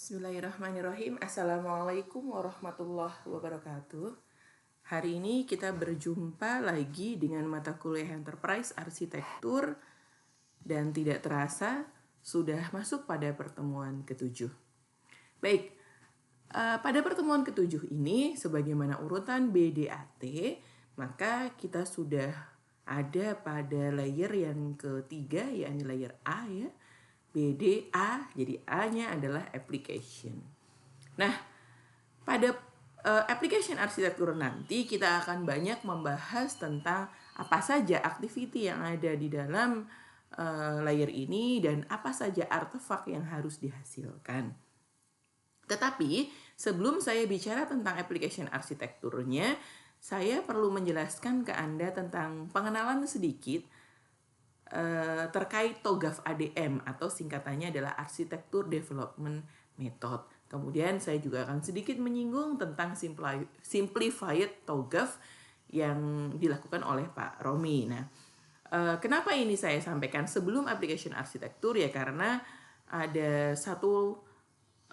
Bismillahirrahmanirrahim. Assalamualaikum warahmatullahi wabarakatuh. Hari ini kita berjumpa lagi dengan mata kuliah Enterprise Arsitektur dan tidak terasa sudah masuk pada pertemuan ke-7. Baik, pada pertemuan ke-7 ini sebagaimana urutan BDAT, maka kita sudah ada pada layer yang ketiga, yakni layer A ya. BDA, jadi A-nya adalah application. Nah, pada application arsitektur nanti kita akan banyak membahas tentang apa saja activity yang ada di dalam layer ini dan apa saja artefak yang harus dihasilkan. Tetapi sebelum saya bicara tentang application arsitekturnya, saya perlu menjelaskan ke Anda tentang pengenalan sedikit terkait TOGAF ADM atau singkatannya adalah Architecture Development Method. Kemudian saya juga akan sedikit menyinggung tentang Simplified TOGAF yang dilakukan oleh Pak Romi. Nah, kenapa ini saya sampaikan sebelum application arsitektur ya, karena ada satu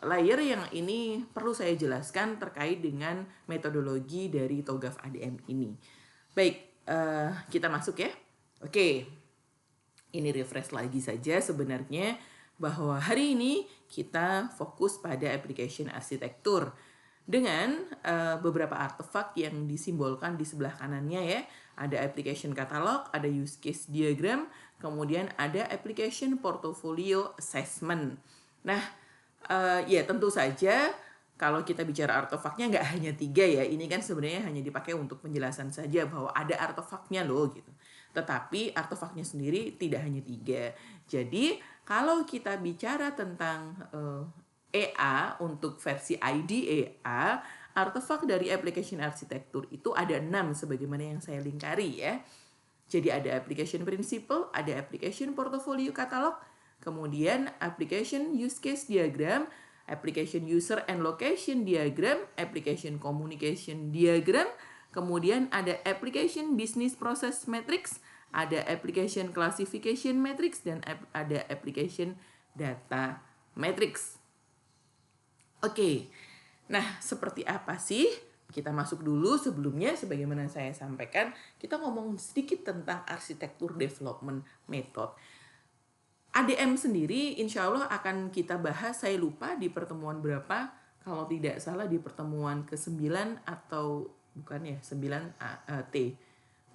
layer yang ini perlu saya jelaskan terkait dengan metodologi dari TOGAF ADM ini. Baik, kita masuk ya. Oke. Ini refresh lagi saja sebenarnya bahwa hari ini kita fokus pada application arsitektur dengan beberapa artefak yang disimbolkan di sebelah kanannya ya. Ada application catalog, ada use case diagram, kemudian ada application portfolio assessment. Nah, ya tentu saja kalau kita bicara artefaknya nggak hanya 3 ya, ini kan sebenarnya hanya dipakai untuk penjelasan saja bahwa ada artefaknya loh gitu. Tetapi artefaknya sendiri tidak hanya 3. Jadi kalau kita bicara tentang EA untuk versi IDEA, artefak dari application arsitektur itu ada 6 sebagaimana yang saya lingkari ya. Jadi ada application principle, ada application portfolio catalog, kemudian application use case diagram, application user and location diagram, application communication diagram, kemudian ada application business process matrix, ada application classification matrix, dan ada application data matrix. Oke, nah seperti apa sih? Kita masuk dulu sebelumnya, sebagaimana saya sampaikan, kita ngomong sedikit tentang arsitektur development method. ADM sendiri insya Allah akan kita bahas, saya lupa di pertemuan berapa, kalau tidak salah di pertemuan ke-9 atau bukan ya, 9T.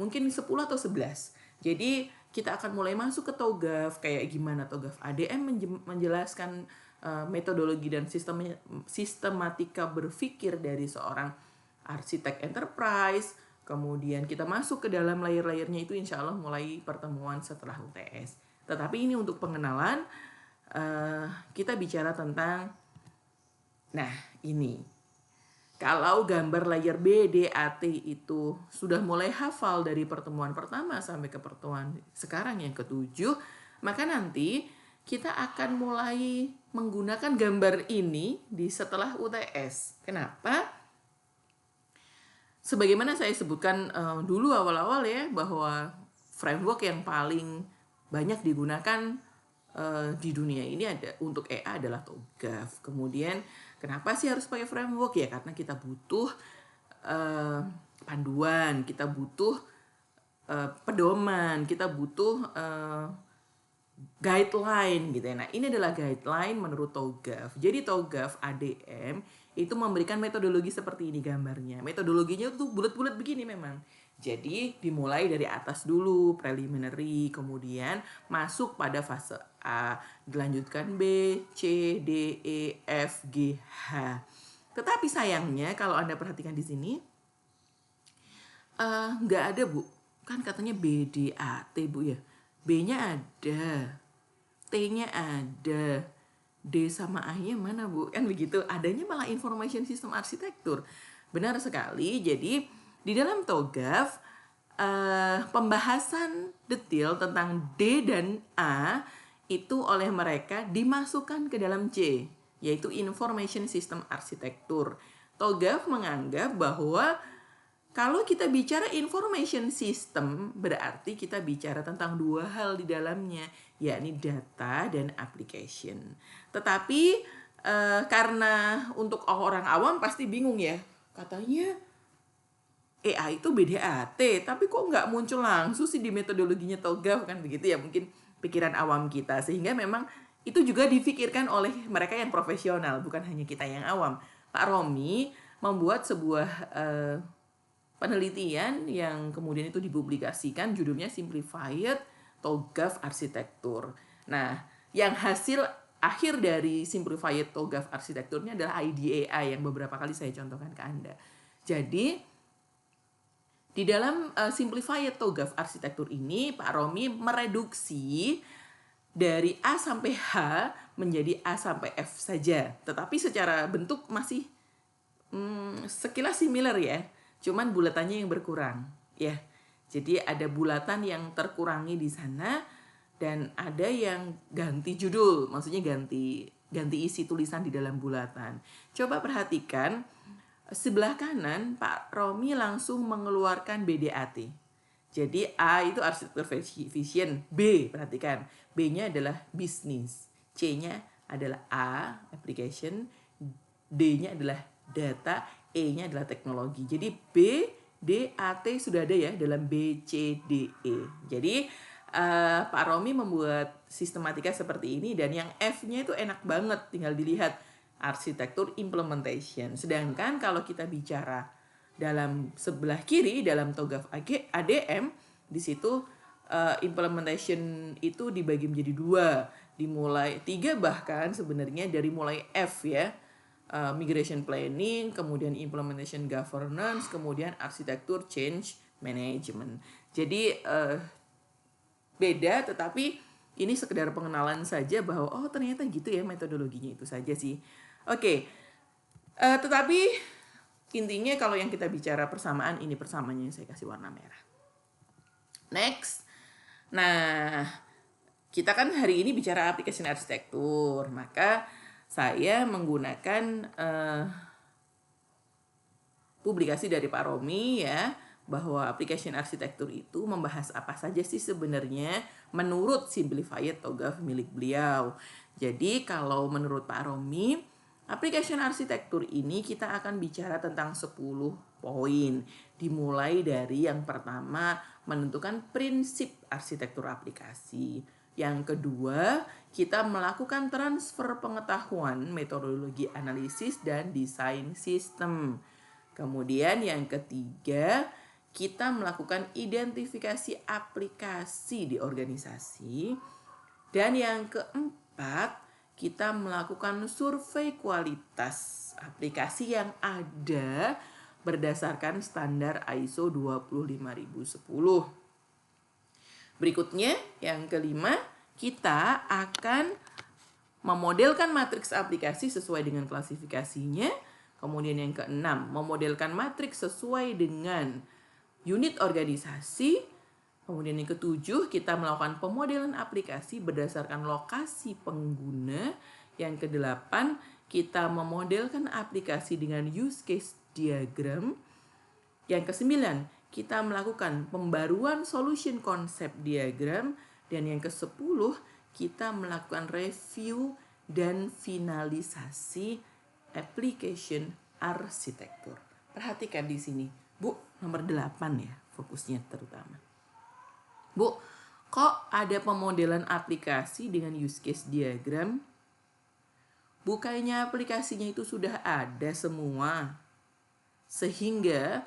Mungkin 10 atau 11. Jadi kita akan mulai masuk ke TOGAF, kayak gimana TOGAF ADM menjelaskan metodologi dan sistematika berpikir dari seorang arsitek enterprise. Kemudian kita masuk ke dalam layer-layernya itu insya Allah mulai pertemuan setelah UTS. Tetapi ini untuk pengenalan, kita bicara tentang, nah ini, kalau gambar layer BDAT itu sudah mulai hafal dari pertemuan pertama sampai ke pertemuan sekarang yang ke-7, maka nanti kita akan mulai menggunakan gambar ini di setelah UTS. Kenapa? Sebagaimana saya sebutkan dulu awal-awal ya, bahwa framework yang paling banyak digunakan di dunia ini ada untuk EA adalah TOGAF. Kemudian kenapa sih harus pakai framework ya? Karena kita butuh panduan, kita butuh pedoman, kita butuh guideline gitu ya. Nah, ini adalah guideline menurut TOGAF. Jadi TOGAF ADM itu memberikan metodologi seperti ini gambarnya. Metodologinya tuh bulat-bulat begini memang. Jadi dimulai dari atas dulu, preliminary, kemudian masuk pada fase A, dilanjutkan B, C, D, E, F, G, H. Tetapi sayangnya kalau Anda perhatikan di sini, nggak ada Bu. Kan katanya BDAT Bu ya. B-nya ada, T-nya ada, D sama A-nya mana Bu? Kan begitu, adanya malah information system arsitektur. Benar sekali, jadi di dalam TOGAF, pembahasan detail tentang D dan A itu oleh mereka dimasukkan ke dalam C, yaitu Information System Arsitektur. TOGAF menganggap bahwa kalau kita bicara information system, berarti kita bicara tentang 2 hal di dalamnya, yakni data dan application. Tetapi karena untuk orang awam pasti bingung ya, katanya AI itu BDAT, tapi kok nggak muncul langsung sih di metodologinya TOGAF, kan begitu ya mungkin pikiran awam kita. Sehingga memang itu juga difikirkan oleh mereka yang profesional, bukan hanya kita yang awam. Pak Romi membuat sebuah penelitian yang kemudian itu dipublikasikan, judulnya Simplified TOGAF Arsitektur. Nah, yang hasil akhir dari Simplified TOGAF Arsitekturnya adalah IDAI yang beberapa kali saya contohkan ke Anda. Jadi, di dalam Simplified TOGAF Arsitektur ini, Pak Romi mereduksi dari A sampai H menjadi A sampai F saja. Tetapi secara bentuk masih sekilas similar ya. Cuman bulatannya yang berkurang, ya. Jadi ada bulatan yang terkurangi di sana dan ada yang ganti judul, maksudnya ganti isi tulisan di dalam bulatan. Coba perhatikan sebelah kanan Pak Romi langsung mengeluarkan BDAT. Jadi A itu arsitektur vision, B perhatikan, B-nya adalah bisnis, C-nya adalah A application, D-nya adalah data, E-nya adalah teknologi. Jadi B, D, A, T sudah ada ya dalam B, C, D, E. Jadi Pak Romi membuat sistematika seperti ini, dan yang F-nya itu enak banget, tinggal dilihat arsitektur implementation. Sedangkan kalau kita bicara dalam sebelah kiri dalam TOGAF ADM, di situ implementation itu dibagi menjadi 2, dimulai 3 bahkan sebenarnya, dari mulai F ya. Migration planning, kemudian implementation governance, kemudian arsitektur change management. Jadi beda, tetapi ini sekedar pengenalan saja bahwa oh ternyata gitu ya metodologinya, itu saja sih. Oke. Tetapi intinya kalau yang kita bicara persamaan, ini persamaannya saya kasih warna merah. Next. Nah, kita kan hari ini bicara application arsitektur, maka saya menggunakan publikasi dari Pak Romi ya, bahwa application arsitektur itu membahas apa saja sih sebenarnya menurut Simplified TOGAF milik beliau. Jadi kalau menurut Pak Romi, application arsitektur ini kita akan bicara tentang 10 poin. Dimulai dari yang pertama, menentukan prinsip arsitektur aplikasi. Yang kedua, kita melakukan transfer pengetahuan, metodologi analisis, dan desain sistem. Kemudian yang ketiga, kita melakukan identifikasi aplikasi di organisasi. Dan yang keempat, kita melakukan survei kualitas aplikasi yang ada berdasarkan standar ISO 25010. Berikutnya, yang kelima, kita akan memodelkan matriks aplikasi sesuai dengan klasifikasinya. Kemudian yang keenam, memodelkan matriks sesuai dengan unit organisasi. Kemudian yang ketujuh, kita melakukan pemodelan aplikasi berdasarkan lokasi pengguna. Yang kedelapan, kita memodelkan aplikasi dengan use case diagram. Yang kesembilan, kita melakukan pembaruan solution concept diagram. Dan yang ke-10, kita melakukan review dan finalisasi application arsitektur. Perhatikan di sini, Bu, nomor 8 ya, fokusnya terutama. Bu, kok ada pemodelan aplikasi dengan use case diagram? Bukannya aplikasinya itu sudah ada semua? Sehingga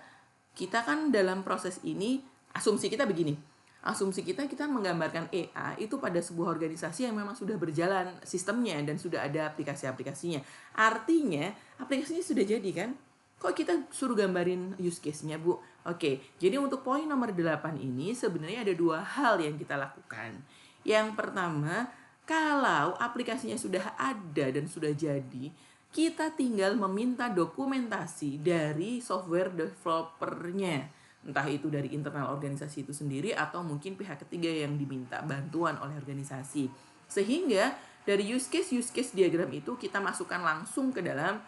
kita kan dalam proses ini, asumsi kita begini, asumsi kita menggambarkan EA itu pada sebuah organisasi yang memang sudah berjalan sistemnya dan sudah ada aplikasi-aplikasinya. Artinya aplikasinya sudah jadi kan? Kok kita suruh gambarin use case-nya, Bu? Oke, jadi untuk poin nomor 8 ini sebenarnya ada 2 hal yang kita lakukan. Yang pertama, kalau aplikasinya sudah ada dan sudah jadi, kita tinggal meminta dokumentasi dari software developernya. Entah itu dari internal organisasi itu sendiri atau mungkin pihak ketiga yang diminta bantuan oleh organisasi. Sehingga dari use case diagram itu kita masukkan langsung ke dalam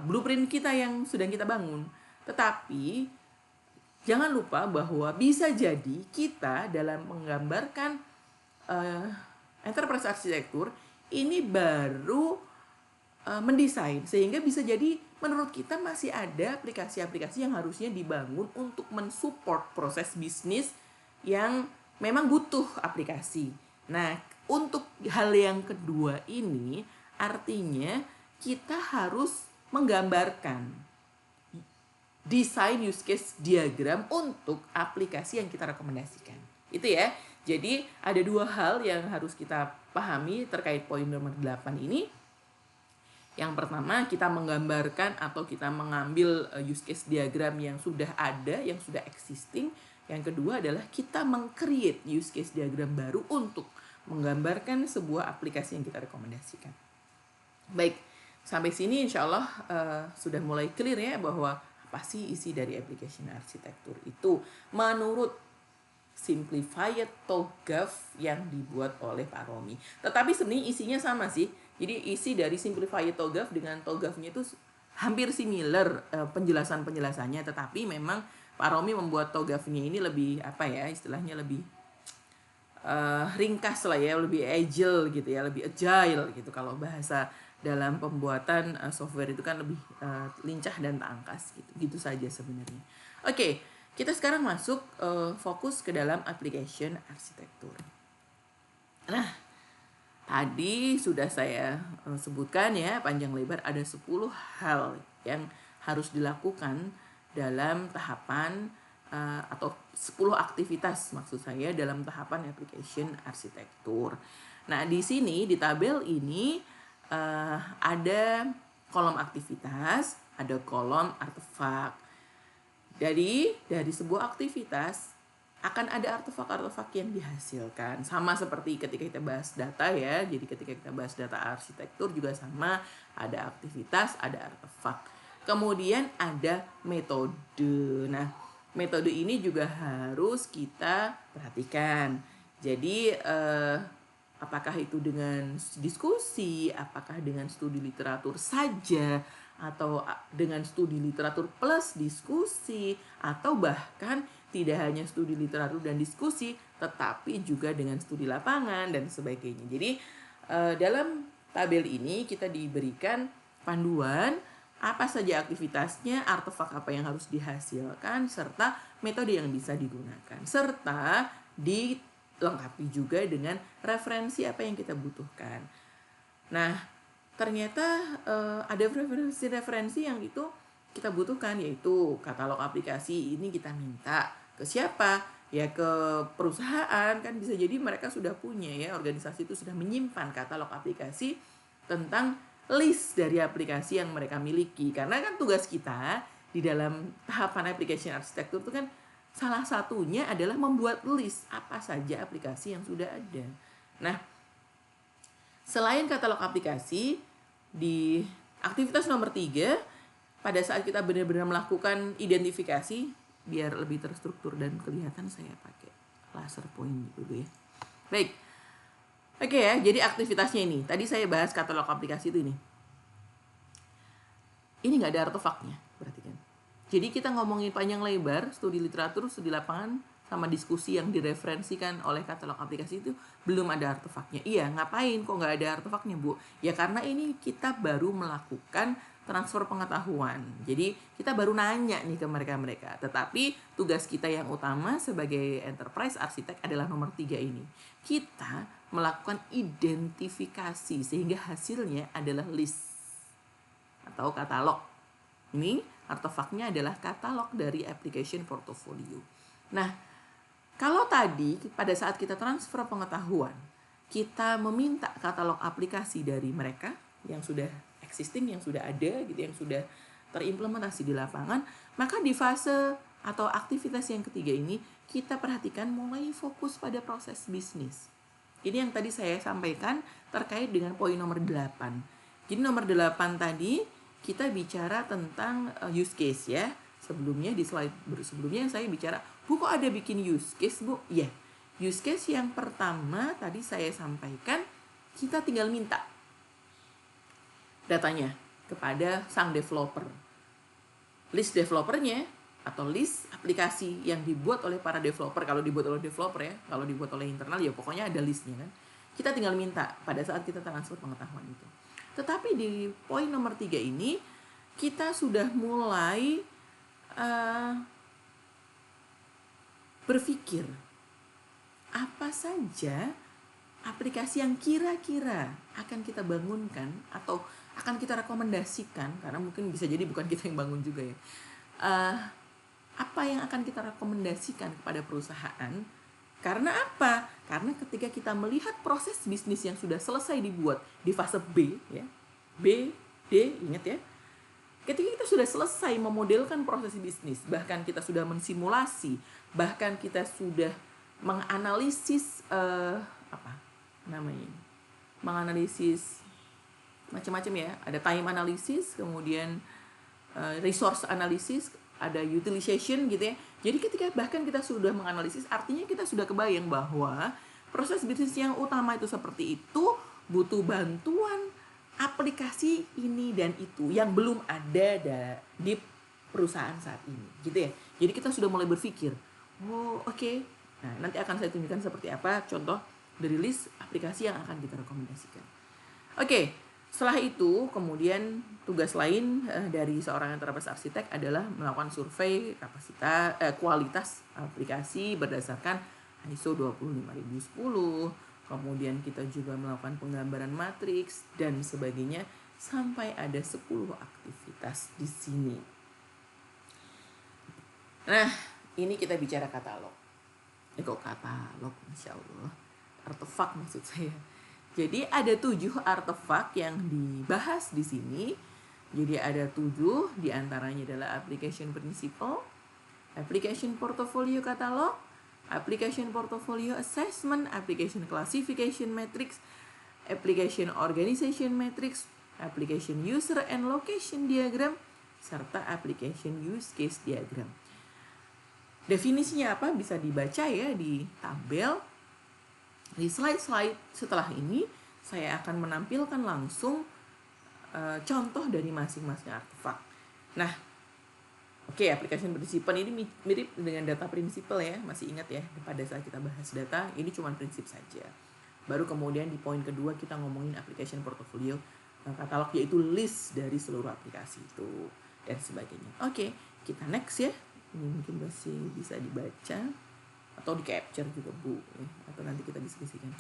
blueprint kita yang sedang kita bangun. Tetapi jangan lupa bahwa bisa jadi kita dalam menggambarkan enterprise arsitektur ini baru mendesain, sehingga bisa jadi menurut kita masih ada aplikasi-aplikasi yang harusnya dibangun untuk mensupport proses bisnis yang memang butuh aplikasi. Nah, untuk hal yang kedua ini artinya kita harus menggambarkan desain use case diagram untuk aplikasi yang kita rekomendasikan. Itu ya. Jadi ada dua hal yang harus kita pahami terkait poin nomor 8 ini. Yang pertama, kita menggambarkan atau kita mengambil use case diagram yang sudah ada, yang sudah existing. Yang kedua adalah kita meng-create use case diagram baru untuk menggambarkan sebuah aplikasi yang kita rekomendasikan. Baik, sampai sini insya Allah sudah mulai clear ya bahwa apa sih isi dari application architecture itu menurut Simplified TOGAF yang dibuat oleh Pak Romi. Tetapi sebenarnya isinya sama sih. Jadi isi dari Simplified TOGAF dengan TOGAF-nya itu hampir similar penjelasan-penjelasannya. Tetapi memang Pak Romi membuat TOGAF-nya ini lebih istilahnya lebih ringkas lah ya, lebih agile gitu ya, lebih agile gitu. Kalau bahasa dalam pembuatan software itu kan lebih lincah dan tak angkas gitu. Gitu saja sebenarnya. Oke. Kita sekarang masuk fokus ke dalam application architecture. Nah, tadi sudah saya sebutkan ya panjang lebar ada 10 hal yang harus dilakukan dalam tahapan atau 10 aktivitas maksud saya dalam tahapan application architecture. Nah, di sini di tabel ini ada kolom aktivitas, ada kolom artefak. Dari sebuah aktivitas akan ada artefak-artefak yang dihasilkan. Sama seperti ketika kita bahas data ya. Jadi ketika kita bahas data arsitektur juga sama. Ada aktivitas, ada artefak. Kemudian ada metode. Nah, metode ini juga harus kita perhatikan. Jadi apakah itu dengan diskusi, apakah dengan studi literatur saja, atau dengan studi literatur plus diskusi, atau bahkan tidak hanya studi literatur dan diskusi, tetapi juga dengan studi lapangan dan sebagainya. Jadi dalam tabel ini kita diberikan panduan apa saja aktivitasnya, artefak apa yang harus dihasilkan, serta metode yang bisa digunakan, serta dilengkapi juga dengan referensi apa yang kita butuhkan. Nah, ternyata ada referensi yang itu kita butuhkan, yaitu katalog aplikasi. Ini kita minta ke siapa? Ya ke perusahaan, kan bisa jadi mereka sudah punya ya, organisasi itu sudah menyimpan katalog aplikasi tentang list dari aplikasi yang mereka miliki. Karena kan tugas kita di dalam tahapan application architecture itu kan salah satunya adalah membuat list apa saja aplikasi yang sudah ada. Nah, selain katalog aplikasi, di aktivitas nomor 3, pada saat kita benar-benar melakukan identifikasi, biar lebih terstruktur dan kelihatan, saya pakai laser point dulu ya. Baik. Oke ya, jadi aktivitasnya ini. Tadi saya bahas katalog aplikasi itu ini. Ini nggak ada artefaknya, perhatikan. Jadi kita ngomongin panjang lebar, studi literatur, studi lapangan, sama diskusi yang direferensikan oleh katalog aplikasi itu belum ada artefaknya. Iya, ngapain kok nggak ada artefaknya, Bu? Ya karena ini kita baru melakukan transfer pengetahuan. Jadi kita baru nanya nih ke mereka-mereka. Tetapi tugas kita yang utama sebagai enterprise architect adalah nomor 3 ini. Kita melakukan identifikasi sehingga hasilnya adalah list atau katalog. Ini artefaknya adalah katalog dari application portfolio. Nah, kalau tadi pada saat kita transfer pengetahuan, kita meminta katalog aplikasi dari mereka yang sudah existing, yang sudah ada gitu, yang sudah terimplementasi di lapangan, maka di fase atau aktivitas yang ketiga ini kita perhatikan mulai fokus pada proses bisnis. Ini yang tadi saya sampaikan terkait dengan poin nomor 8. Jadi nomor 8 tadi kita bicara tentang use case ya. Sebelumnya di slide sebelumnya saya bicara, Bu kok ada bikin use case, Bu? Ya, use case yang pertama tadi saya sampaikan, kita tinggal minta datanya kepada sang developer. List developernya atau list aplikasi yang dibuat oleh para developer. Kalau dibuat oleh developer ya, kalau dibuat oleh internal ya pokoknya ada listnya kan. Kita tinggal minta pada saat kita transfer pengetahuan itu. Tetapi di poin nomor 3 ini kita sudah mulai berpikir apa saja aplikasi yang kira-kira akan kita bangunkan atau akan kita rekomendasikan, karena mungkin bisa jadi bukan kita yang bangun juga ya. Apa yang akan kita rekomendasikan kepada perusahaan? Karena apa? Karena ketika kita melihat proses bisnis yang sudah selesai dibuat di fase B, ya, B, D, ingat ya. Ketika kita sudah selesai memodelkan proses bisnis, bahkan kita sudah mensimulasi, bahkan kita sudah menganalisis menganalisis macam-macam ya. Ada time analysis, kemudian resource analysis, ada utilization gitu ya. Jadi ketika bahkan kita sudah menganalisis, artinya kita sudah kebayang bahwa proses bisnis yang utama itu seperti itu butuh bantuan aplikasi ini dan itu yang belum ada di perusahaan saat ini gitu ya. Jadi kita sudah mulai berpikir, oke. Nah, nanti akan saya tunjukkan seperti apa contoh dari list aplikasi yang akan kita rekomendasikan. Oke. Setelah itu, kemudian tugas lain dari seorang enterprise arsitek adalah melakukan survei kualitas aplikasi berdasarkan ISO 25010. Kemudian kita juga melakukan penggambaran matriks dan sebagainya sampai ada 10 aktivitas di sini. Nah, ini kita bicara katalog. Katalog, Masya Allah. Artefak maksud saya. Jadi ada 7 artefak yang dibahas di sini. Jadi ada 7, diantaranya adalah application principle, application portfolio catalog, application portfolio assessment, application classification matrix, application organization matrix, application user and location diagram, serta application use case diagram. Definisinya apa? Bisa dibaca ya di tabel. Di slide-slide setelah ini saya akan menampilkan langsung contoh dari masing-masing artefak. Nah, application principle ini mirip dengan data principle ya, masih ingat ya pada saat kita bahas data ini cuma prinsip saja. Baru kemudian di poin kedua kita ngomongin application portfolio katalog, yaitu list dari seluruh aplikasi itu dan sebagainya. Kita next ya. Ini mungkin masih bisa dibaca atau di capture juga Bu ya, atau nanti kita diskusikan.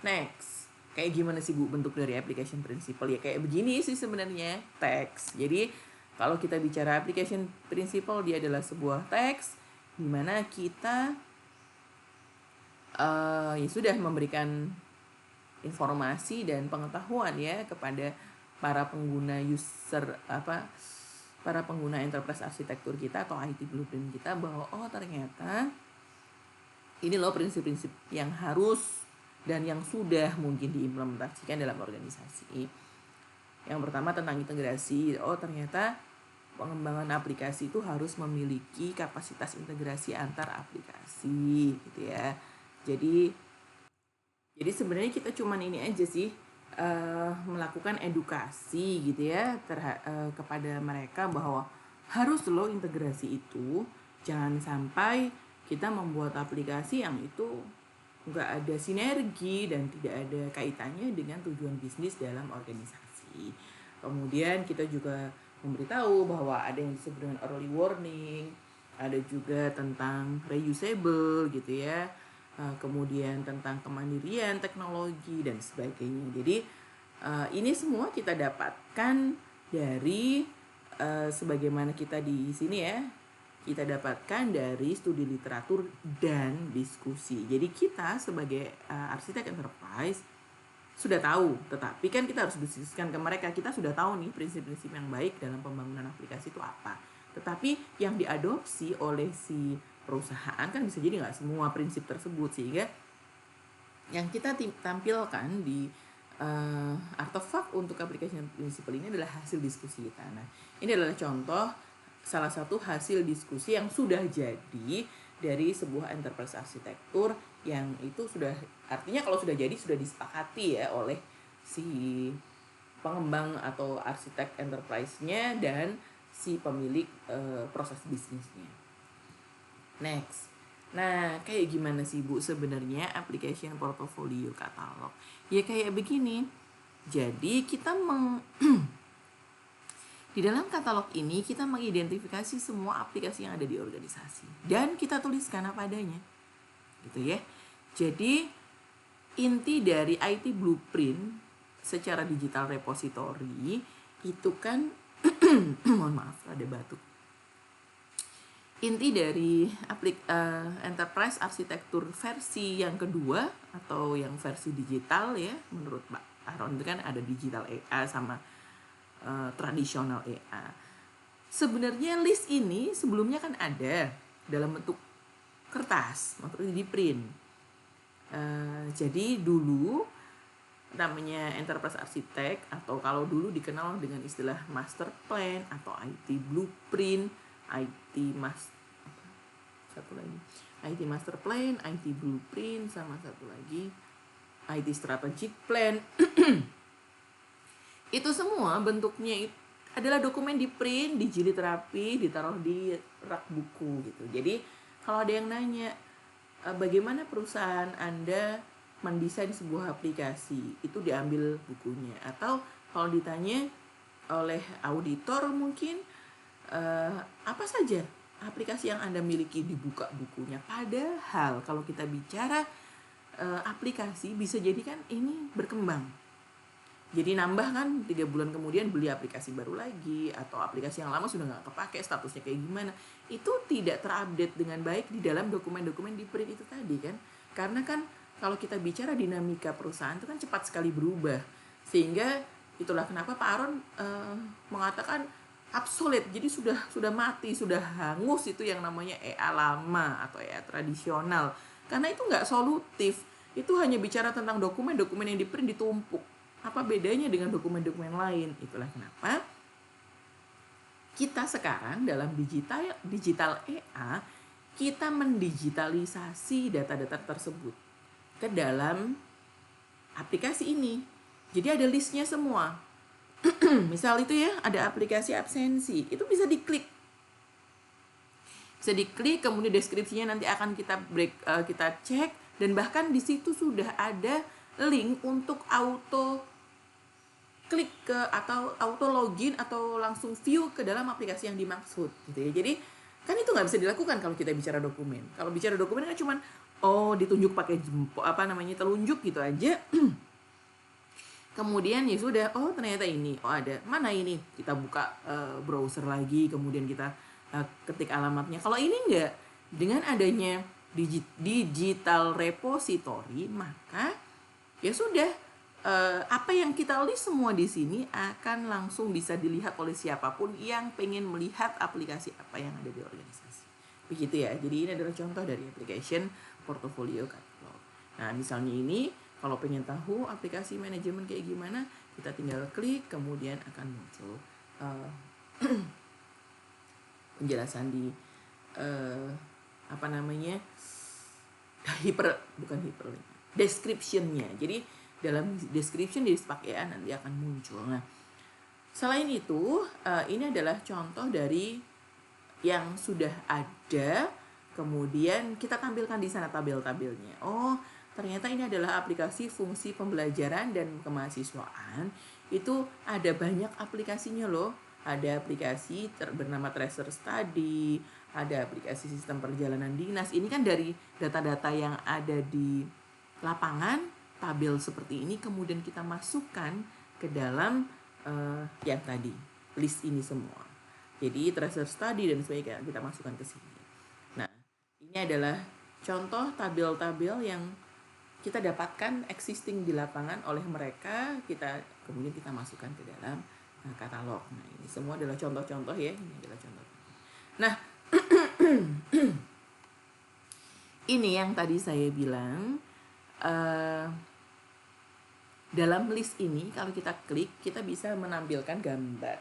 Next, kayak gimana sih Bu bentuk dari application principle? Ya kayak begini sih sebenarnya, teks. Jadi kalau kita bicara application principle, dia adalah sebuah teks di mana kita ya sudah memberikan informasi dan pengetahuan ya kepada para pengguna para pengguna enterprise arsitektur kita atau IT blueprint kita bahwa ternyata ini loh prinsip-prinsip yang harus dan yang sudah mungkin diimplementasikan dalam organisasi. Yang pertama tentang integrasi. Ternyata pengembangan aplikasi itu harus memiliki kapasitas integrasi antar aplikasi gitu ya. Jadi sebenarnya kita cuman ini aja sih melakukan edukasi gitu ya kepada mereka bahwa harus loh integrasi itu. Jangan sampai kita membuat aplikasi yang itu nggak ada sinergi dan tidak ada kaitannya dengan tujuan bisnis dalam organisasi. Kemudian kita juga memberitahu bahwa ada yang disebut dengan early warning, ada juga tentang reusable gitu ya, kemudian tentang kemandirian teknologi dan sebagainya. Jadi ini semua kita dapatkan dari sebagaimana kita di sini ya, kita dapatkan dari studi literatur dan diskusi. Jadi kita sebagai arsitek enterprise sudah tahu, tetapi kan kita harus diskusikan ke mereka. Kita sudah tahu nih prinsip-prinsip yang baik dalam pembangunan aplikasi itu apa. Tetapi yang diadopsi oleh si perusahaan kan bisa jadi nggak semua prinsip tersebut, sehingga yang kita tampilkan di artefak untuk application principle ini adalah hasil diskusi kita. Nah, ini adalah contoh salah satu hasil diskusi yang sudah jadi dari sebuah enterprise arsitektur yang itu sudah, artinya kalau sudah jadi sudah disepakati ya oleh si pengembang atau arsitek enterprise-nya dan si pemilik proses bisnisnya. Next. Nah, kayak gimana sih Bu sebenarnya application portfolio catalog? Ya kayak begini. Jadi kita di dalam katalog ini kita mengidentifikasi semua aplikasi yang ada di organisasi dan kita tuliskan apa adanya, gitu ya. Jadi inti dari IT Blueprint secara digital repository itu kan mohon maaf ada batuk. Inti dari enterprise arsitektur versi yang kedua atau yang versi digital ya, menurut Pak Aaron itu kan ada digital EA sama tradisional EA. Sebenarnya list ini sebelumnya kan ada dalam bentuk kertas, maksudnya di print. Jadi dulu namanya enterprise architect atau kalau dulu dikenal dengan istilah master plan atau IT blueprint, IT master plan, IT blueprint, sama satu lagi IT strategic plan. Itu semua bentuknya adalah dokumen di print, dijilid rapi, ditaruh di rak buku gitu. Jadi kalau ada yang nanya bagaimana perusahaan Anda mendesain sebuah aplikasi, itu diambil bukunya. Atau kalau ditanya oleh auditor mungkin apa saja aplikasi yang Anda miliki, dibuka bukunya. Padahal kalau kita bicara aplikasi bisa jadi kan ini berkembang. Jadi nambah kan 3 bulan kemudian beli aplikasi baru lagi, atau aplikasi yang lama sudah nggak kepake, statusnya kayak gimana. Itu tidak terupdate dengan baik di dalam dokumen-dokumen di print itu tadi kan. Karena kan kalau kita bicara dinamika perusahaan itu kan cepat sekali berubah. Sehingga itulah kenapa Pak Aaron mengatakan obsolete. Jadi sudah mati, sudah hangus itu yang namanya EA lama atau EA tradisional. Karena itu nggak solutif. Itu hanya bicara tentang dokumen-dokumen yang di print ditumpuk. Apa bedanya dengan dokumen-dokumen lain? Itulah kenapa kita sekarang dalam digital EA kita mendigitalisasi data-data tersebut ke dalam aplikasi ini. Jadi ada listnya semua. Misal itu ya, ada aplikasi absensi, itu bisa diklik. Bisa diklik, kemudian deskripsinya nanti akan kita cek, dan bahkan di situ sudah ada link untuk auto klik ke atau auto login atau langsung view ke dalam aplikasi yang dimaksud gitu ya. Jadi kan itu nggak bisa dilakukan kalau kita bicara dokumen. Kalau bicara dokumen kan cuman ditunjuk pakai jempol telunjuk gitu aja. Kemudian ya sudah, ternyata ini, ada, mana ini, kita buka browser lagi, kemudian kita ketik alamatnya. Kalau ini enggak, dengan adanya digital repository, maka ya sudah, apa yang kita list semua di sini akan langsung bisa dilihat oleh siapapun yang pengen melihat aplikasi apa yang ada di organisasi. Begitu ya. Jadi ini adalah contoh dari application portfolio catalog. Nah, misalnya ini kalau pengen tahu aplikasi manajemen kayak gimana, kita tinggal klik, kemudian akan muncul penjelasan di description-nya. Jadi dalam description di SPAC-EA nanti akan muncul. Nah, selain itu, ini adalah contoh dari yang sudah ada, kemudian kita tampilkan di sana tabel-tabelnya. Ternyata ini adalah aplikasi fungsi pembelajaran dan kemahasiswaan. Itu ada banyak aplikasinya loh. Ada aplikasi bernama Tracer Study, ada aplikasi sistem perjalanan dinas. Ini kan dari data-data yang ada di lapangan, tabel seperti ini kemudian kita masukkan ke dalam yang tadi list ini semua. Jadi Tracer Study dan sebagainya kita masukkan ke sini. Nah, ini adalah contoh tabel-tabel yang kita dapatkan existing di lapangan oleh mereka, kemudian kita masukkan ke dalam katalog. Nah, ini semua adalah contoh-contoh ya. Ini adalah contoh. Nah, ini yang tadi saya bilang, dalam list ini kalau kita klik, kita bisa menampilkan gambar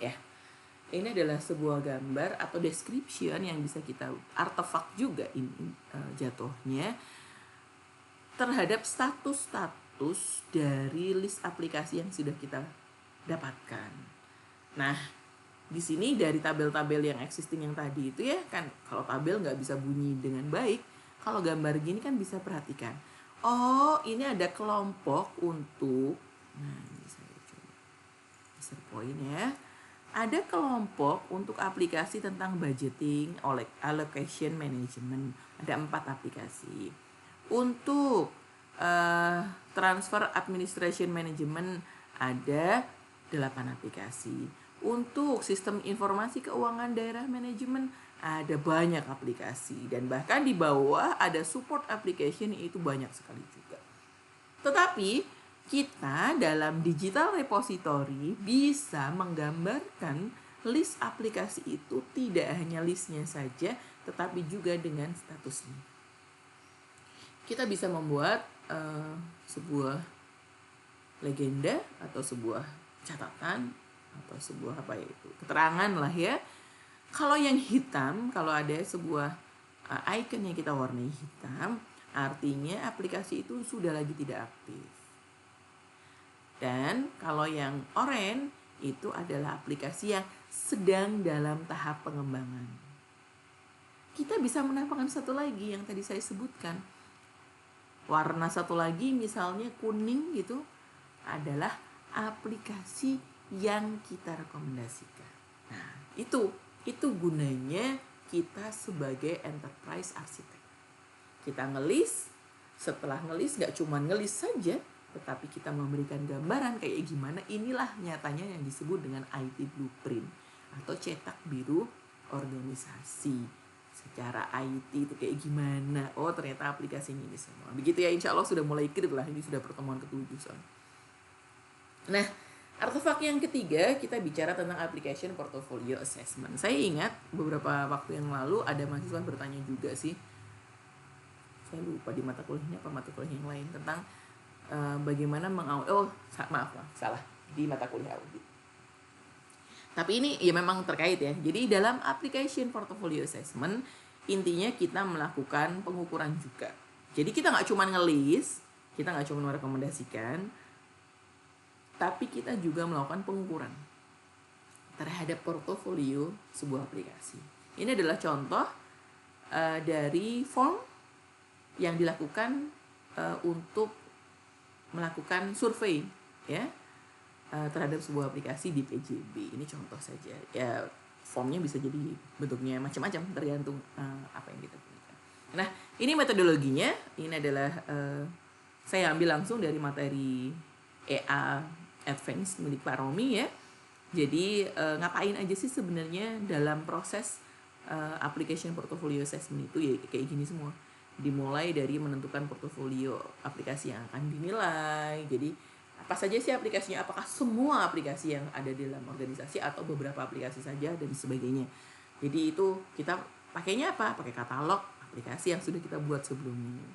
ya. Ini adalah sebuah gambar atau description yang bisa kita artefak juga ini jatuhnya terhadap status-status dari list aplikasi yang sudah kita dapatkan. Nah, di sini dari tabel-tabel yang existing yang tadi itu ya kan, kalau tabel nggak bisa bunyi dengan baik, kalau gambar gini kan bisa perhatikan. Ini ada kelompok untuk Nah, ini saya coba insert point ya. Ada kelompok untuk aplikasi tentang budgeting, allocation management. Ada 4 aplikasi. Untuk transfer administration management ada 8 aplikasi. Untuk sistem informasi keuangan daerah manajemen ada banyak aplikasi. Dan bahkan di bawah ada support application, itu banyak sekali juga. Tetapi kita dalam digital repository bisa menggambarkan list aplikasi itu tidak hanya listnya saja, tetapi juga dengan statusnya. Kita bisa membuat sebuah legenda atau sebuah catatan atau sebuah keterangan lah ya. Kalau yang hitam, kalau ada sebuah icon yang kita warnai hitam, artinya aplikasi itu sudah lagi tidak aktif. Dan kalau yang oranye itu adalah aplikasi yang sedang dalam tahap pengembangan. Kita bisa menambahkan satu lagi yang tadi saya sebutkan. Warna satu lagi misalnya kuning gitu adalah aplikasi yang kita rekomendasikan. Nah, itu gunanya kita sebagai enterprise architect. Kita ngelis, setelah ngelis gak cuma ngelis saja, tetapi kita memberikan gambaran kayak gimana. Inilah nyatanya yang disebut dengan IT blueprint atau cetak biru organisasi. Secara IT itu kayak gimana? Oh, ternyata aplikasinya ini semua. Begitu ya, insya Allah sudah mulai clear lah. Ini sudah pertemuan ke-7 soalnya. Nah, artefak yang ketiga kita bicara tentang application portfolio assessment. Saya ingat beberapa waktu yang lalu ada mahasiswa bertanya juga sih. Saya lupa di mata kuliahnya apa mata kuliah yang lain tentang bagaimana salah di mata kuliah audit. Tapi ini ya memang terkait ya. Jadi dalam application portfolio assessment intinya kita melakukan pengukuran juga. Jadi kita nggak cuma ngelis, kita nggak cuma merekomendasikan, tapi kita juga melakukan pengukuran terhadap portofolio sebuah aplikasi. Ini adalah contoh dari form yang dilakukan untuk melakukan survei ya terhadap sebuah aplikasi di PJB. Ini contoh saja ya, formnya bisa jadi bentuknya macam-macam tergantung apa yang kita pilih. Nah, ini metodologinya. Ini adalah saya ambil langsung dari materi EA Advance milik Pak Romi ya. Jadi ngapain aja sih sebenarnya dalam proses application portfolio assessment itu ya kayak gini semua. Dimulai dari menentukan portofolio aplikasi yang akan dinilai. Jadi apa saja sih aplikasinya? Apakah semua aplikasi yang ada di dalam organisasi atau beberapa aplikasi saja dan sebagainya. Jadi itu kita pakainya apa? Pakai katalog aplikasi yang sudah kita buat sebelumnya.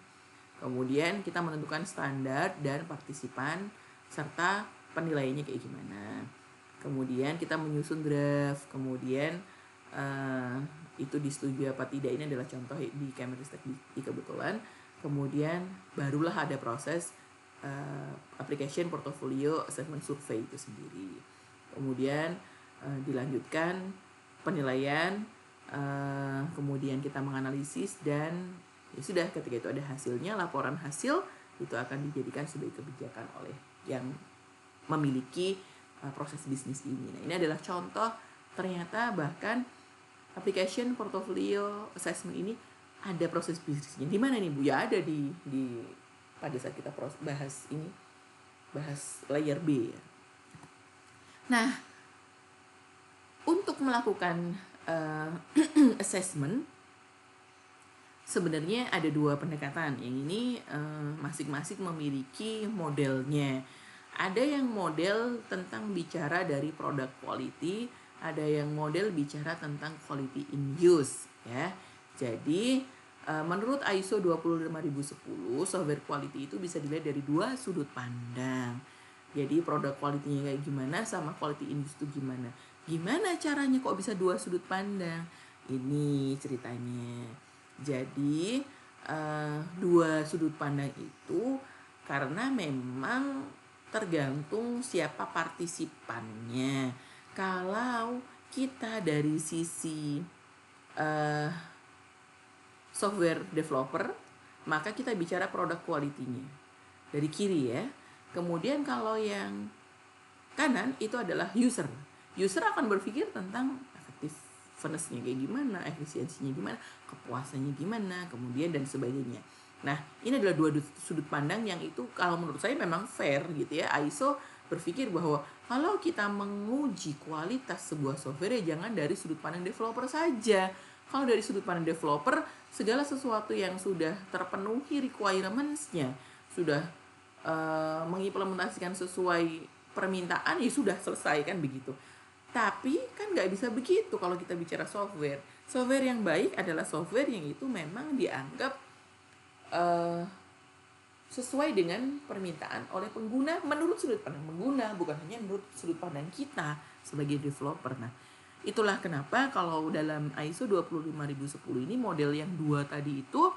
Kemudian kita menentukan standar dan partisipan serta penilaiannya kayak gimana. Kemudian kita menyusun draft. Kemudian itu disetujui apa tidak, ini adalah contoh di Kemenristek di kebetulan. Kemudian barulah ada proses application portfolio assessment survey itu sendiri. Kemudian dilanjutkan penilaian, kemudian kita menganalisis dan ya sudah, ketika itu ada hasilnya, laporan hasil itu akan dijadikan sebagai kebijakan oleh yang memiliki proses bisnis ini. Nah, ini adalah contoh ternyata bahkan application portfolio assessment ini ada proses bisnisnya. Di mana nih Bu? Ya ada di pada saat kita bahas layer B ya. Nah, untuk melakukan assessment sebenarnya ada 2 pendekatan. Yang ini masing-masing memiliki modelnya. Ada yang model tentang bicara dari product quality, ada yang model bicara tentang quality in use ya. Jadi menurut ISO 25010 software quality itu bisa dilihat dari 2 sudut pandang. Jadi product quality-nya kayak gimana sama quality in use itu gimana. Gimana caranya kok bisa 2 sudut pandang? Ini ceritanya. Jadi 2 sudut pandang itu karena memang tergantung siapa partisipannya. Kalau kita dari sisi software developer, maka kita bicara product quality-nya dari kiri ya. Kemudian kalau yang kanan itu adalah user. User akan berpikir tentang effectiveness-nya kayak gimana, efisiensinya gimana, kepuasannya gimana, kemudian dan sebagainya. Nah, ini adalah dua sudut pandang yang itu kalau menurut saya memang fair gitu ya. ISO berpikir bahwa kalau kita menguji kualitas sebuah software ya jangan dari sudut pandang developer saja. Kalau dari sudut pandang developer, segala sesuatu yang sudah terpenuhi requirements-nya, sudah mengimplementasikan sesuai permintaan, ya sudah selesai kan begitu. Tapi kan nggak bisa begitu kalau kita bicara software. Software yang baik adalah software yang itu memang dianggap sesuai dengan permintaan oleh pengguna menurut sudut pandang pengguna, bukan hanya menurut sudut pandang kita sebagai developer. Nah, itulah kenapa kalau dalam ISO 25010 ini model yang dua tadi itu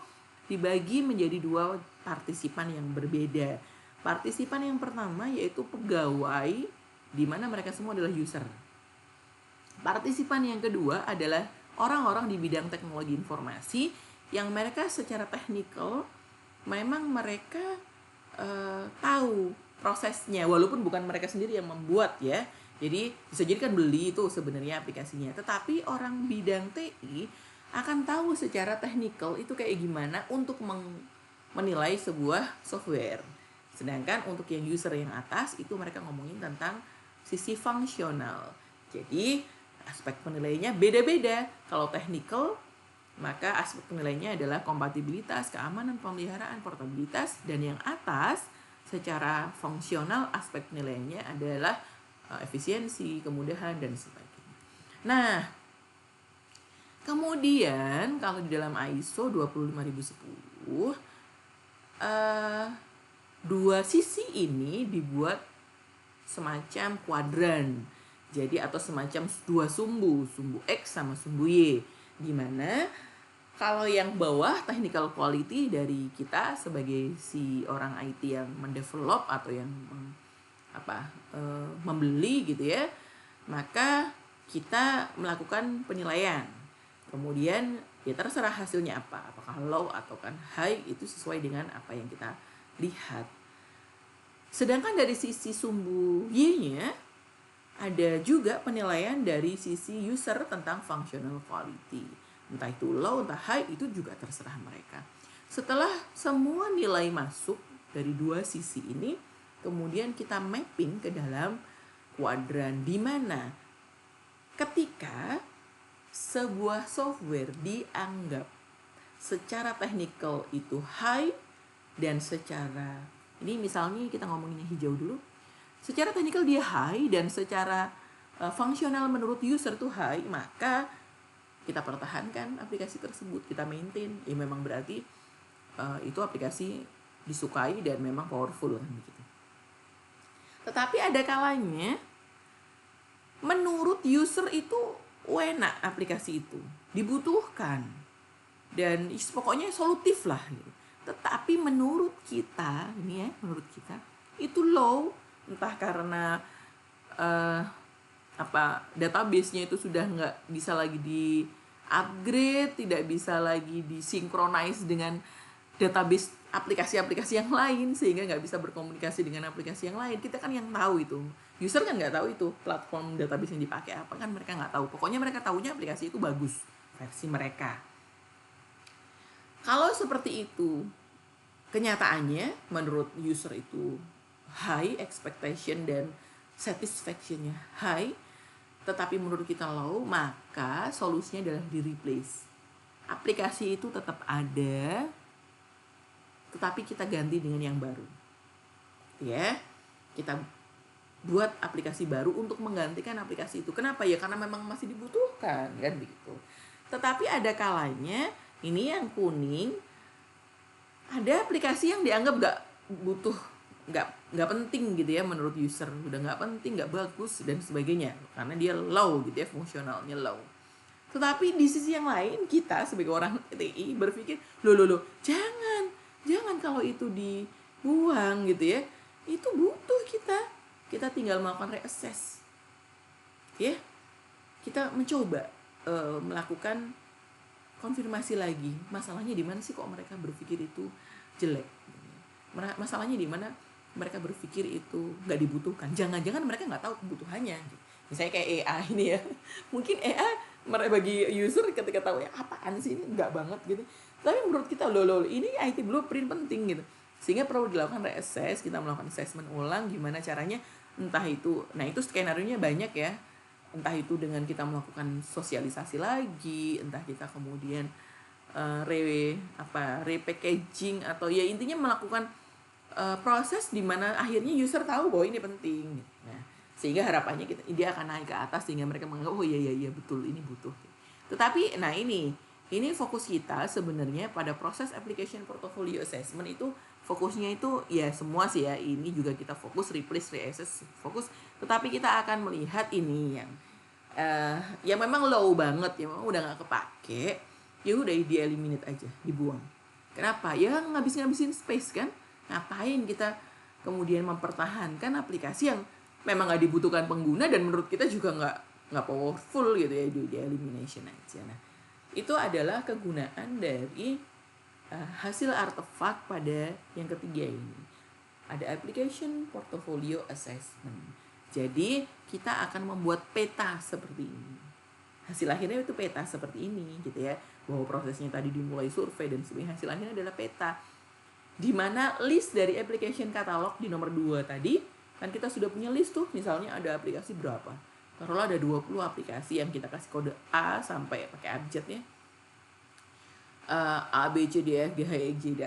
dibagi menjadi dua partisipan yang berbeda. Partisipan yang pertama yaitu pegawai, di mana mereka semua adalah user. Partisipan yang kedua adalah orang-orang di bidang teknologi informasi yang mereka secara teknikal memang mereka tahu prosesnya, walaupun bukan mereka sendiri yang membuat ya. Jadi bisa jadi kan beli itu sebenarnya aplikasinya, tetapi orang bidang TI akan tahu secara teknikal itu kayak gimana untuk menilai sebuah software. Sedangkan untuk yang user yang atas itu mereka ngomongin tentang sisi fungsional. Jadi aspek penilaiannya beda-beda. Kalau technical, maka aspek penilaiannya adalah kompatibilitas, keamanan, pemeliharaan, portabilitas. Dan yang atas secara fungsional aspek penilaiannya adalah efisiensi, kemudahan, dan sebagainya. Nah, kemudian kalau di dalam ISO 25010 dua sisi ini dibuat semacam kuadran. Jadi atau semacam dua sumbu X sama sumbu Y. Dimana kalau yang bawah technical quality dari kita sebagai si orang IT yang mendevelop atau yang membeli gitu ya, maka kita melakukan penilaian. Kemudian ya terserah hasilnya apakah low atau kan high, itu sesuai dengan apa yang kita lihat. Sedangkan dari sisi sumbu Y-nya ada juga penilaian dari sisi user tentang functional quality. Entah itu low, entah high, itu juga terserah mereka. Setelah semua nilai masuk dari dua sisi ini, kemudian kita mapping ke dalam kuadran, di mana ketika sebuah software dianggap secara teknikal itu high, dan secara, ini misalnya kita ngomongin yang hijau dulu, secara teknikal dia high dan secara fungsional menurut user tuh high, maka kita pertahankan aplikasi tersebut, kita maintain. Ya memang berarti itu aplikasi disukai dan memang powerful kan begitu. Tetapi ada kalanya menurut user itu enak aplikasi itu, dibutuhkan dan pokoknya solutif lah gitu. Tetapi menurut kita, ini ya, menurut kita itu low, entah karena database-nya itu sudah nggak bisa lagi di upgrade, tidak bisa lagi disinkronize dengan database aplikasi-aplikasi yang lain, sehingga nggak bisa berkomunikasi dengan aplikasi yang lain. Kita kan yang tahu itu, user kan nggak tahu itu platform database yang dipakai apa, kan mereka nggak tahu. Pokoknya mereka tahunya aplikasi itu bagus, versi mereka. Kalau seperti itu, kenyataannya menurut user itu high expectation dan satisfaction-nya high, tetapi menurut kita low, maka solusinya adalah di-replace. Aplikasi itu tetap ada, tetapi kita ganti dengan yang baru. Ya, kita buat aplikasi baru untuk menggantikan aplikasi itu. Kenapa ya? Karena memang masih dibutuhkan, kan begitu. Tetapi ada kalanya, ini yang kuning, ada aplikasi yang dianggap nggak butuh, nggak penting gitu ya menurut user, udah nggak penting, nggak bagus dan sebagainya, karena dia low gitu ya, fungsionalnya low. Tetapi di sisi yang lain, kita sebagai orang TI berpikir, loh, jangan kalau itu dibuang gitu ya, itu butuh kita tinggal melakukan reassess ya, kita mencoba melakukan konfirmasi lagi, masalahnya di mana sih kok mereka berpikir itu jelek, masalahnya di mana mereka berpikir itu nggak dibutuhkan. Jangan-jangan mereka nggak tahu kebutuhannya. Misalnya kayak AI ini ya, mungkin AI bagi user ketika tahu ya apaan sih ini, nggak banget gitu. Tapi menurut kita loh ini IT blueprint penting gitu, sehingga perlu dilakukan reassess, kita melakukan assessment ulang gimana caranya, entah itu, nah itu skenario-nya banyak ya, entah itu dengan kita melakukan sosialisasi lagi, entah kita kemudian repackaging, atau ya intinya melakukan proses di mana akhirnya user tahu bahwa ini penting. Nah, sehingga harapannya dia akan naik ke atas sehingga mereka menganggap oh iya betul ini butuh. Tetapi nah ini fokus kita sebenarnya pada proses application portfolio assessment itu, fokusnya itu ya semua sih ya, ini juga kita fokus replace, reassess, fokus, tetapi kita akan melihat ini yang memang low banget, ya memang udah nggak kepake, ya udah di eliminate aja, dibuang. Kenapa? Ya ngabisin space kan. Ngapain kita kemudian mempertahankan aplikasi yang memang nggak dibutuhkan pengguna dan menurut kita juga nggak powerful gitu ya, di elimination aja. Nah, itu adalah kegunaan dari hasil artefak pada yang ketiga ini. Ada application portfolio assessment. Jadi kita akan membuat peta seperti ini. Hasil akhirnya itu peta seperti ini gitu ya, bahwa prosesnya tadi dimulai survei dan sebagainya, hasil akhirnya adalah peta, di mana list dari application katalog di nomor 2 tadi, kan kita sudah punya list tuh, misalnya ada aplikasi berapa, taruhlah ada 20 aplikasi yang kita kasih kode A sampai pakai abjadnya, A, B, C, D, F, G, H, I, J, K.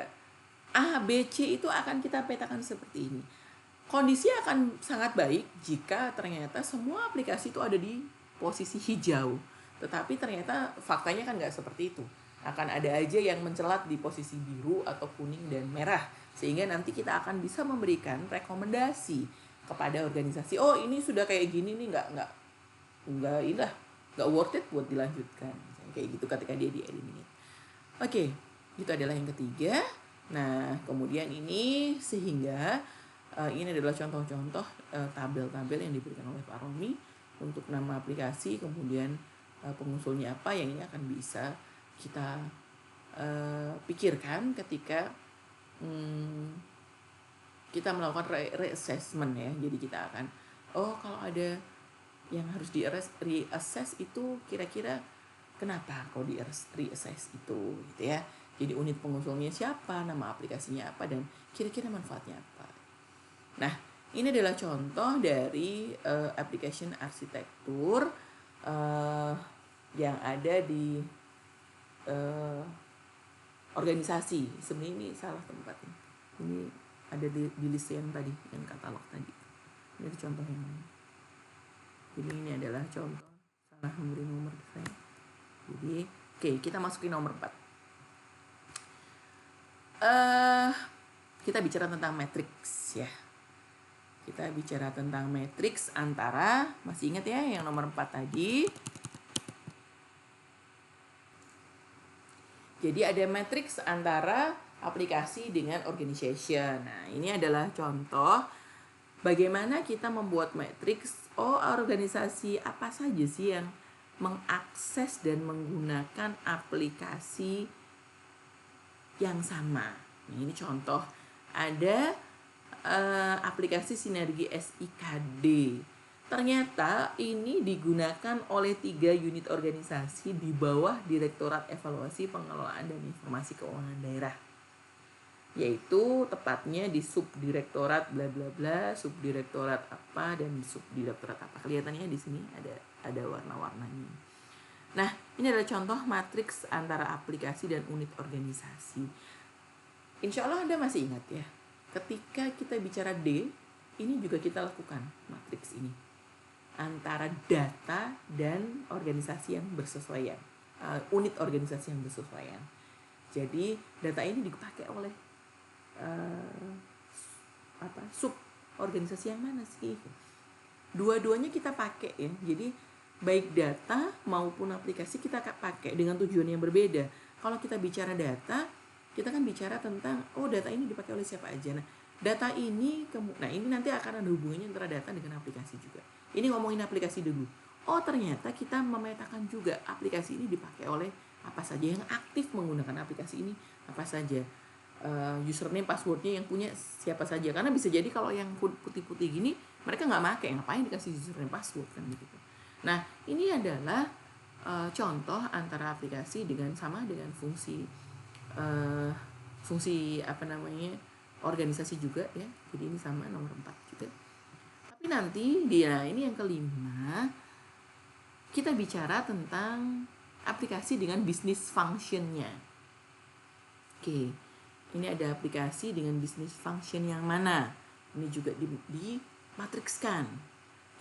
A, B, C itu akan kita petakan seperti ini. Kondisi akan sangat baik jika ternyata semua aplikasi itu ada di posisi hijau. Tetapi ternyata faktanya kan nggak seperti itu. Akan ada aja yang mencelat di posisi biru atau kuning dan merah. Sehingga nanti kita akan bisa memberikan rekomendasi kepada organisasi. Oh ini sudah kayak gini nih, nggak worth it buat dilanjutkan. Kayak gitu ketika dia di-eliminate. Oke, itu adalah yang ketiga. Nah, kemudian ini sehingga ini adalah contoh-contoh tabel-tabel yang diberikan oleh Pak Romi untuk nama aplikasi, kemudian pengusulnya apa, yang ini akan bisa kita pikirkan ketika kita melakukan reassessment ya. Jadi kita akan, kalau ada yang harus reassess itu kira-kira kenapa kalau di reassess itu gitu ya. Jadi unit pengusulnya siapa, nama aplikasinya apa, dan kira-kira manfaatnya apa. Nah, ini adalah contoh dari application arsitektur yang ada di organisasi. Sebenarnya ini salah tempatnya. Ini ada di list yang tadi, yang katalog tadi. Ini contoh yang lain. Jadi ini adalah contoh salah memberi nomor saya. Jadi, kita masukin nomor 4. Kita bicara tentang matriks ya. Kita bicara tentang matriks antara, masih ingat ya yang nomor 4 tadi. Jadi ada matriks antara aplikasi dengan organization. Nah, ini adalah contoh bagaimana kita membuat matriks. Organisasi apa saja sih yang mengakses dan menggunakan aplikasi yang sama. Nah, ini contoh. Ada aplikasi Sinergi SIKD. Ternyata ini digunakan oleh 3 unit organisasi di bawah Direktorat Evaluasi Pengelolaan dan Informasi Keuangan Daerah, yaitu tepatnya di subdirektorat bla bla bla, subdirektorat apa dan subdirektorat apa. Kelihatannya di sini ada warna-warnanya. Nah, ini adalah contoh matriks antara aplikasi dan unit organisasi. Insya Allah Anda masih ingat ya, ketika kita bicara D, ini juga kita lakukan matriks ini antara data dan organisasi yang bersesuaian, unit organisasi yang bersesuaian. Jadi data ini dipakai oleh sub organisasi yang mana sih? Dua-duanya kita pakai ya. Jadi baik data maupun aplikasi kita pakai dengan tujuan yang berbeda. Kalau kita bicara data, kita kan bicara tentang data ini dipakai oleh siapa aja. Nah, data ini ini nanti akan ada hubungannya antara data dengan aplikasi juga. Ini ngomongin aplikasi dulu. Ternyata kita memetakan juga aplikasi ini dipakai oleh apa saja, yang aktif menggunakan aplikasi ini apa saja. username passwordnya yang punya siapa saja, karena bisa jadi kalau yang putih-putih gini mereka nggak pakai, ngapain dikasih username password kan gitu. Nah ini adalah contoh antara aplikasi dengan sama dengan fungsi fungsi apa namanya organisasi juga ya. Jadi ini sama nomor 4 gitu. Tapi nanti dia ini yang kelima, kita bicara tentang aplikasi dengan bisnis functionnya. Oke, ini ada aplikasi dengan bisnis function yang mana? Ini juga di matrikskan.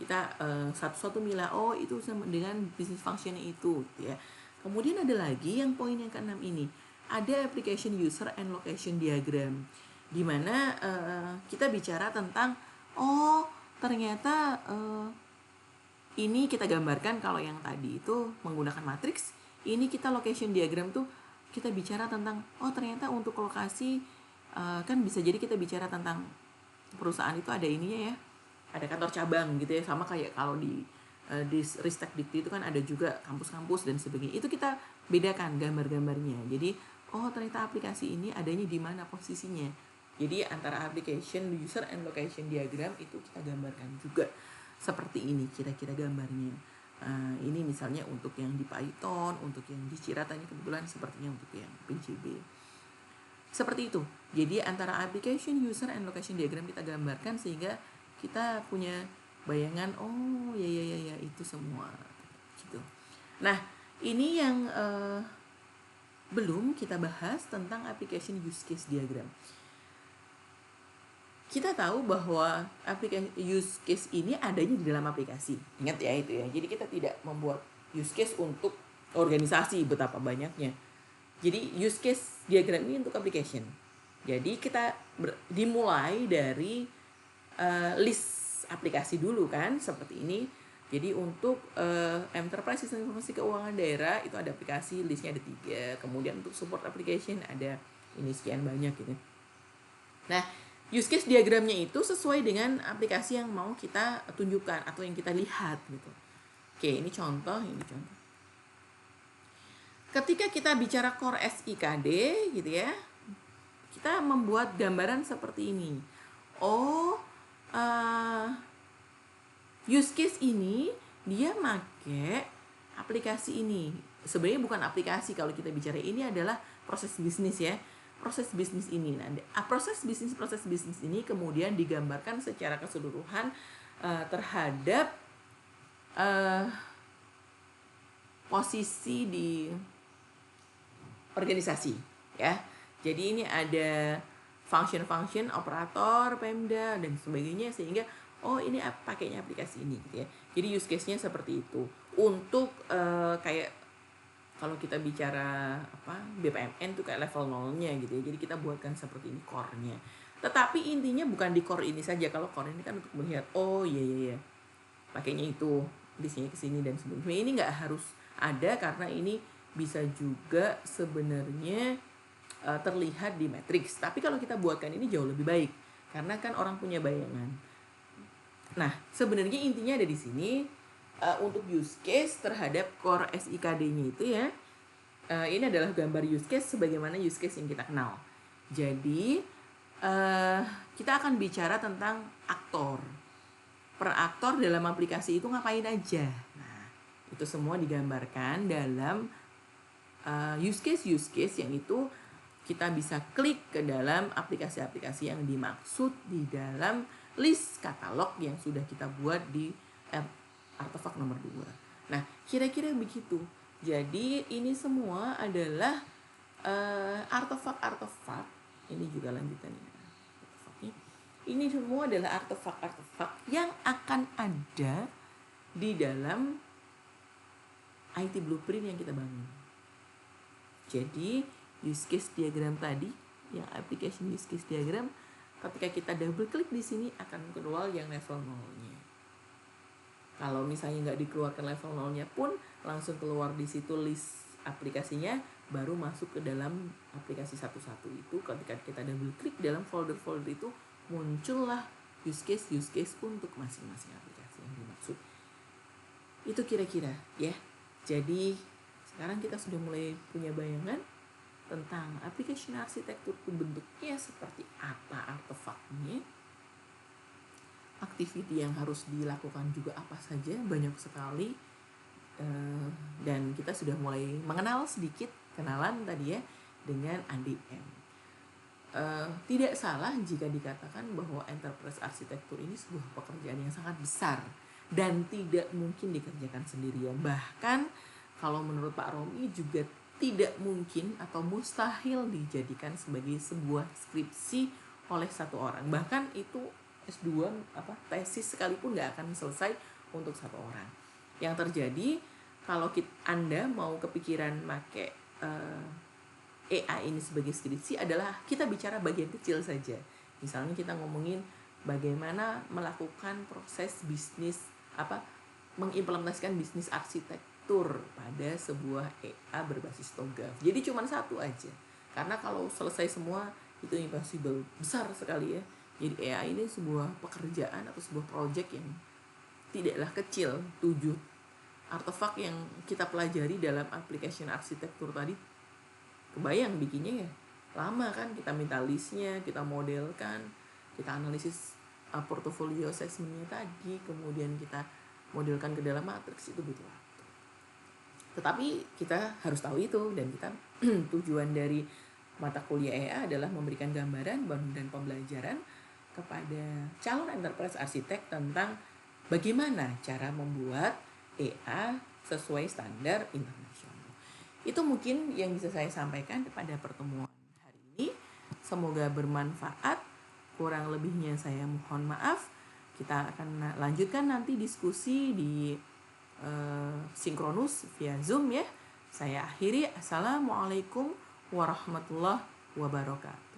Kita satu-satu milah, oh itu sama dengan bisnis functionnya itu, gitu ya. Kemudian ada lagi yang poin yang ke-6 ini, ada application user and location diagram, di mana kita bicara tentang oh ternyata ini kita gambarkan kalau yang tadi itu menggunakan matriks, ini kita location diagram tuh kita bicara tentang oh ternyata untuk lokasi kan bisa jadi kita bicara tentang perusahaan itu ada ininya ya, ada kantor cabang gitu ya, sama kayak kalau di Ristek Dikti itu kan ada juga kampus-kampus dan sebagainya. Itu kita bedakan gambar-gambarnya. Jadi oh ternyata aplikasi ini adanya di mana posisinya. Jadi antara application user and location diagram itu kita gambarkan juga seperti ini kira-kira gambarnya. Ini misalnya untuk yang di Python, untuk yang di Cirata ini kebetulan sepertinya untuk yang PJB. Seperti itu. Jadi antara application, user, and location diagram kita gambarkan sehingga kita punya bayangan, oh ya itu semua gitu. Nah ini yang belum kita bahas tentang application use case diagram. Kita tahu bahwa aplikasi use case ini adanya di dalam aplikasi. Ingat ya itu ya. Jadi kita tidak membuat use case untuk organisasi betapa banyaknya. Jadi use case diagram ini untuk application. Jadi kita dimulai dari list aplikasi dulu kan seperti ini. Jadi untuk enterprise sistem informasi keuangan daerah itu ada aplikasi, listnya ada 3. Kemudian untuk support application ada ini sekian banyak gitu. Nah use case diagramnya itu sesuai dengan aplikasi yang mau kita tunjukkan atau yang kita lihat gitu. Oke, ini contoh. Ketika kita bicara core SIKD gitu ya, kita membuat gambaran seperti ini. Oh, use case ini dia make aplikasi ini. Sebenarnya bukan aplikasi kalau kita bicara, ini adalah proses bisnis ya. Proses bisnis ini, proses bisnis ini kemudian digambarkan secara keseluruhan terhadap posisi di organisasi ya. Jadi ini ada function operator, Pemda dan sebagainya, sehingga oh ini pakainya aplikasi ini gitu ya. Jadi use case-nya seperti itu. Untuk kayak kalau kita bicara BPMN tuh kayak level 0-nya gitu ya. Jadi kita buatkan seperti ini core-nya. Tetapi intinya bukan di core ini saja. Kalau core ini kan untuk melihat oh iya pakainya itu, listnya ke sini dan sebagainya. Ini nggak harus ada karena ini bisa juga sebenarnya terlihat di matriks. Tapi kalau kita buatkan ini jauh lebih baik karena kan orang punya bayangan. Nah, sebenarnya intinya ada di sini. Untuk use case terhadap core SIKD-nya itu ya, ini adalah gambar use case sebagaimana use case yang kita kenal. Jadi kita akan bicara tentang aktor. Per aktor dalam aplikasi itu ngapain aja. Nah, itu semua digambarkan dalam use case yang itu kita bisa klik ke dalam aplikasi-aplikasi yang dimaksud di dalam list katalog yang sudah kita buat di artefak nomor 2. Nah, kira-kira begitu. Jadi ini semua adalah artefak-artefak. Ini juga lanjutannya. Ini semua adalah artefak-artefak yang akan ada di dalam IT blueprint yang kita bangun. Jadi use case diagram tadi, yang application use case diagram, ketika kita double klik di sini akan keluar yang level 0-nya. Kalau misalnya nggak dikeluarkan level 0-nya pun langsung keluar di situ list aplikasinya, baru masuk ke dalam aplikasi satu-satu itu. Ketika kita double klik dalam folder-folder itu, muncullah use case untuk masing-masing aplikasi yang dimaksud. Itu kira-kira ya. Jadi sekarang kita sudah mulai punya bayangan tentang application arsitektur itu bentuknya seperti apa artefaknya, activity yang harus dilakukan juga apa saja, banyak sekali. Dan kita sudah mulai mengenal sedikit kenalan tadi ya dengan ADM. Tidak salah jika dikatakan bahwa enterprise arsitektur ini sebuah pekerjaan yang sangat besar dan tidak mungkin dikerjakan sendirian. Bahkan kalau menurut Pak Romi juga tidak mungkin atau mustahil dijadikan sebagai sebuah skripsi oleh satu orang. Bahkan itu S2 tesis sekalipun nggak akan selesai untuk satu orang. Yang terjadi kalau Anda mau kepikiran pakai AI ini sebagai skripsi adalah kita bicara bagian kecil saja. Misalnya kita ngomongin bagaimana melakukan proses bisnis mengimplementasikan bisnis arsitektur pada sebuah AI berbasis TOGAF. Jadi cuma satu aja. Karena kalau selesai semua itu impossible, besar sekali ya. Jadi AI ini sebuah pekerjaan atau sebuah project yang tidaklah kecil. 7 artefak yang kita pelajari dalam application arsitektur tadi, kebayang bikinnya ya lama kan, kita minta listnya, kita modelkan, kita analisis portofolio assessment-nya tadi, kemudian kita modelkan ke dalam matriks, itu butuh waktu. Tetapi kita harus tahu itu, dan kita tujuan dari mata kuliah EA adalah memberikan gambaran dan pembelajaran kepada calon enterprise arsitek tentang bagaimana cara membuat EA sesuai standar internasional. Itu mungkin yang bisa saya sampaikan pada pertemuan hari ini. Semoga bermanfaat. Kurang lebihnya saya mohon maaf. Kita akan lanjutkan nanti diskusi di sinkronus via Zoom ya. Saya akhiri. Assalamualaikum warahmatullahi wabarakatuh.